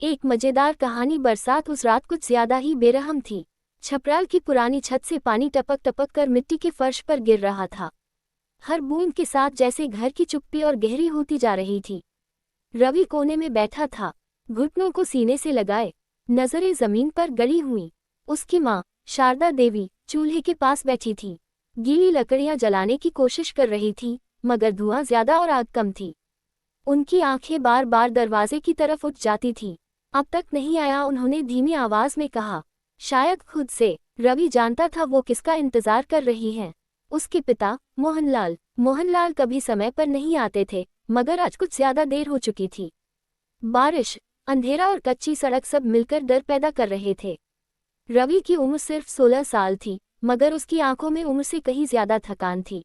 एक मजेदार कहानी। बरसात उस रात कुछ ज्यादा ही बेरहम थी। छपराल की पुरानी छत से पानी टपक टपक कर मिट्टी के फर्श पर गिर रहा था। हर बूंद के साथ जैसे घर की चुप्पी और गहरी होती जा रही थी। रवि कोने में बैठा था, घुटनों को सीने से लगाए, नजरें जमीन पर गड़ी हुईं। उसकी माँ शारदा देवी चूल्हे के पास बैठी थी, गीली लकड़ियां जलाने की कोशिश कर रही थी, मगर धुआं ज्यादा और आग कम थी। उनकी आंखें बार बार दरवाजे की तरफ उठ जाती थीं। अब तक नहीं आया, उन्होंने धीमी आवाज में कहा, शायद खुद से। रवि जानता था वो किसका इंतजार कर रही हैं। उसके पिता मोहनलाल। मोहनलाल कभी समय पर नहीं आते थे, मगर आज कुछ ज्यादा देर हो चुकी थी। बारिश, अंधेरा और कच्ची सड़क सब मिलकर डर पैदा कर रहे थे। रवि की उम्र सिर्फ 16 साल थी, मगर उसकी आंखों में उम्र से कहीं ज्यादा थकान थी।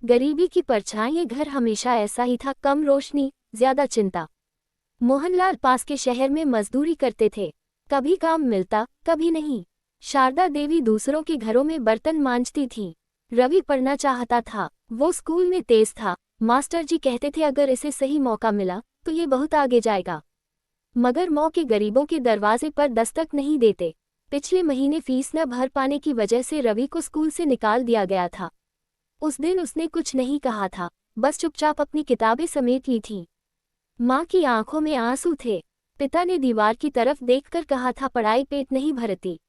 गरीबी की परछाई, ये घर हमेशा ऐसा ही था, कम रोशनी, ज्यादा चिंता। मोहनलाल पास के शहर में मजदूरी करते थे, कभी काम मिलता कभी नहीं। शारदा देवी दूसरों के घरों में बर्तन मांजती थी। रवि पढ़ना चाहता था, वो स्कूल में तेज था। मास्टर जी कहते थे अगर इसे सही मौका मिला तो ये बहुत आगे जाएगा। मगर मौके गरीबों के दरवाजे पर दस्तक नहीं देते। पिछले महीने फीस न भर पाने की वजह से रवि को स्कूल से निकाल दिया गया था। उस दिन उसने कुछ नहीं कहा था, बस चुपचाप अपनी किताबें समेट ली थी। माँ की आंखों में आंसू थे। पिता ने दीवार की तरफ देखकर कहा था, पढ़ाई पेट नहीं भरती।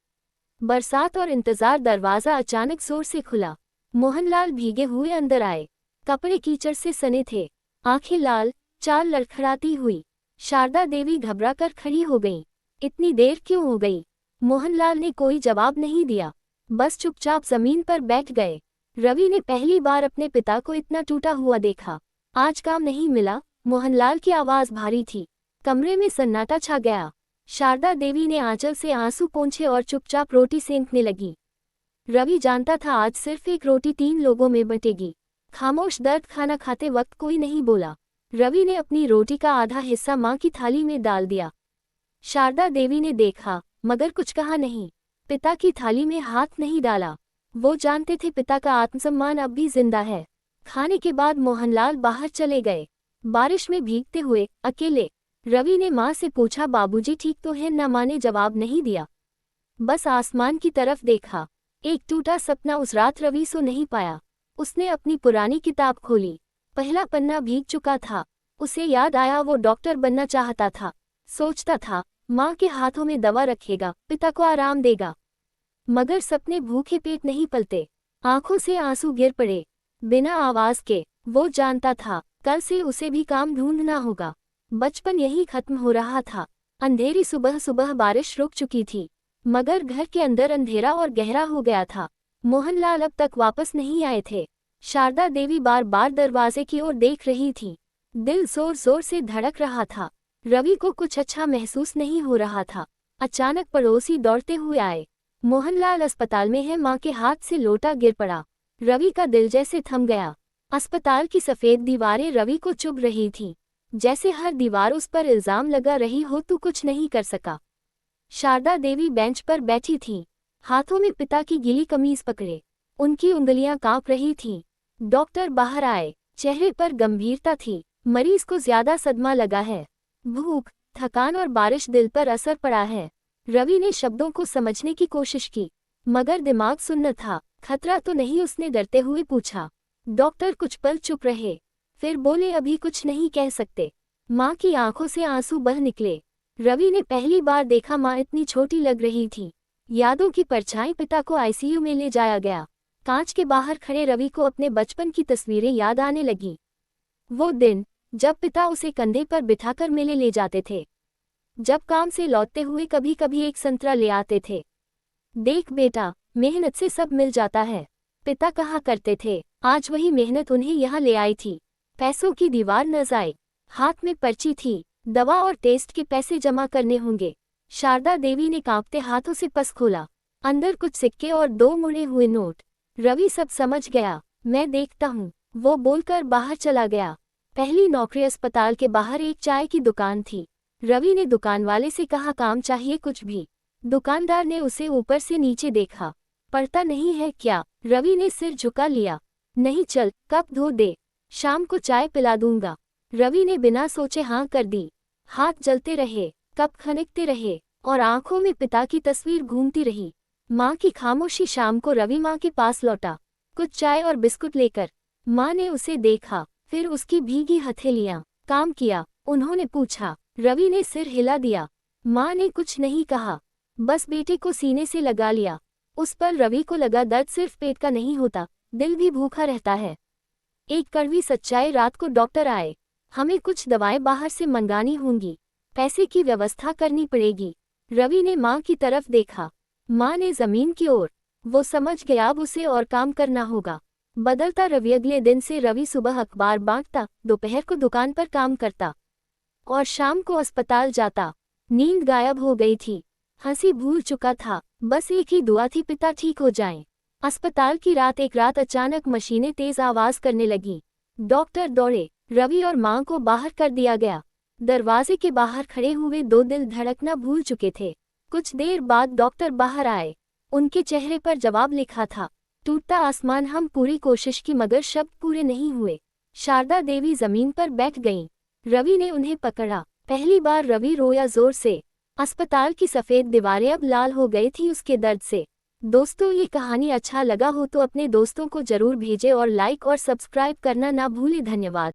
बरसात और इंतजार। दरवाजा अचानक जोर से खुला। मोहनलाल भीगे हुए अंदर आए, कपड़े कीचड़ से सने थे, आंखें लाल, चाल लड़खड़ाती हुई। शारदा देवी घबराकर खड़ी हो गईं। इतनी देर क्यों हो गई? मोहनलाल ने कोई जवाब नहीं दिया, बस चुपचाप जमीन पर बैठ गए। रवि ने पहली बार अपने पिता को इतना टूटा हुआ देखा। आज काम नहीं मिला? मोहनलाल की आवाज भारी थी। कमरे में सन्नाटा छा गया। शारदा देवी ने आंचल से आंसू पोंछे और चुपचाप रोटी सेंकने लगी। रवि जानता था आज सिर्फ एक रोटी 3 लोगों में बटेगी। खामोश दर्द। खाना खाते वक्त कोई नहीं बोला। रवि ने अपनी रोटी का आधा हिस्सा माँ की थाली में डाल दिया। शारदा देवी ने देखा, मगर कुछ कहा नहीं। पिता की थाली में हाथ नहीं डाला। वो जानते थे पिता का आत्मसम्मान अब भी जिंदा है। खाने के बाद मोहनलाल बाहर चले गए, बारिश में भीगते हुए, अकेले। रवि ने माँ से पूछा, बाबूजी ठीक तो है? न माँ ने जवाब नहीं दिया, बस आसमान की तरफ देखा। एक टूटा सपना। उस रात रवि सो नहीं पाया। उसने अपनी पुरानी किताब खोली, पहला पन्ना भीग चुका था। उसे याद आया वो डॉक्टर बनना चाहता था। सोचता था माँ के हाथों में दवा रखेगा, पिता को आराम देगा। मगर सपने भूखे पेट नहीं पलते। आंखों से आंसू गिर पड़े, बिना आवाज के। वो जानता था कल से उसे भी काम ढूंढना होगा। बचपन यही खत्म हो रहा था। अंधेरी सुबह सुबह बारिश रुक चुकी थी, मगर घर के अंदर अंधेरा और गहरा हो गया था। मोहनलाल अब तक वापस नहीं आए थे। शारदा देवी बार बार दरवाजे की ओर देख रही थी। दिल जोर जोर से धड़क रहा था। रवि को कुछ अच्छा महसूस नहीं हो रहा था। अचानक पड़ोसी दौड़ते हुए आए। मोहनलाल अस्पताल में है। माँ के हाथ से लोटा गिर पड़ा। रवि का दिल जैसे थम गया। अस्पताल की सफेद दीवारें रवि को चुभ रही थीं, जैसे हर दीवार उस पर इल्जाम लगा रही हो। तू कुछ नहीं कर सका। शारदा देवी बेंच पर बैठी थीं, हाथों में पिता की गीली कमीज पकड़े। उनकी उंगलियां कांप रही थीं। डॉक्टर बाहर आए, चेहरे पर गंभीरता थी। मरीज को ज्यादा सदमा लगा है। भूख, थकान और बारिश दिल पर असर पड़ा है। रवि ने शब्दों को समझने की कोशिश की, मगर दिमाग सुन्न था। खतरा तो नहीं? उसने डरते हुए पूछा। डॉक्टर कुछ पल चुप रहे, फिर बोले, अभी कुछ नहीं कह सकते। माँ की आंखों से आंसू बह निकले। रवि ने पहली बार देखा माँ इतनी छोटी लग रही थी। यादों की परछाई। पिता को आईसीयू में ले जाया गया। कांच के बाहर खड़े रवि को अपने बचपन की तस्वीरें याद आने लगी। वो दिन जब पिता उसे कंधे पर बिठाकर मेले ले जाते थे, जब काम से लौटते हुए कभी कभी एक संतरा ले आते थे। देख बेटा, मेहनत से सब मिल जाता है, पिता कहा करते थे। आज वही मेहनत उन्हें यहाँ ले आई थी। पैसों की दीवार न जाए। हाथ में पर्ची थी, दवा और टेस्ट के पैसे जमा करने होंगे। शारदा देवी ने कांपते हाथों से पर्स खोला। अंदर कुछ सिक्के और 2 मुड़े हुए नोट। रवि सब समझ गया। मैं देखता हूँ, वो बोलकर बाहर चला गया। पहली नौकरी। अस्पताल के बाहर एक चाय की दुकान थी। रवि ने दुकान वाले से कहा, काम चाहिए कुछ भी? दुकानदार ने उसे ऊपर से नीचे देखा। पढ़ता नहीं है क्या? रवि ने सिर झुका लिया। नहीं, चल कप धो दे, शाम को चाय पिला दूंगा। रवि ने बिना सोचे हाँ कर दी। हाथ जलते रहे, कप खनकते रहे और आंखों में पिता की तस्वीर घूमती रही। माँ की खामोशी। शाम को रवि माँ के पास लौटा, कुछ चाय और बिस्कुट लेकर। माँ ने उसे देखा, फिर उसकी भीगी हथेलियाँ। काम किया? उन्होंने पूछा। रवि ने सिर हिला दिया। माँ ने कुछ नहीं कहा, बस बेटे को सीने से लगा लिया। उस पर रवि को लगा दर्द सिर्फ पेट का नहीं होता, दिल भी भूखा रहता है। एक कड़वी सच्चाई। रात को डॉक्टर आए। हमें कुछ दवाएं बाहर से मंगानी होंगी, पैसे की व्यवस्था करनी पड़ेगी। रवि ने माँ की तरफ देखा, माँ ने जमीन की ओर। वो समझ गया अब उसे और काम करना होगा। बदलता रवि। अगले दिन से रवि सुबह अखबार बांटता, दोपहर को दुकान पर काम करता और शाम को अस्पताल जाता। नींद गायब हो गई थी, हंसी भूल चुका था, बस एक ही दुआ थी, पिता ठीक हो जाएं। अस्पताल की रात। एक रात अचानक मशीनें तेज आवाज करने लगीं। डॉक्टर दौड़े। रवि और माँ को बाहर कर दिया गया। दरवाजे के बाहर खड़े हुए दो दिल धड़कना भूल चुके थे। कुछ देर बाद डॉक्टर बाहर आए। उनके चेहरे पर जवाब लिखा था, टूटता आसमान। हम पूरी कोशिश की मगर शब्द पूरे नहीं हुए। शारदा देवी जमीन पर बैठ गईं। रवि ने उन्हें पकड़ा। पहली बार रवि रोया जोर से। अस्पताल की सफ़ेद दीवारें अब लाल हो गई थी उसके दर्द से। दोस्तों, ये कहानी अच्छा लगा हो तो अपने दोस्तों को जरूर भेजें और लाइक और सब्सक्राइब करना ना भूलें। धन्यवाद।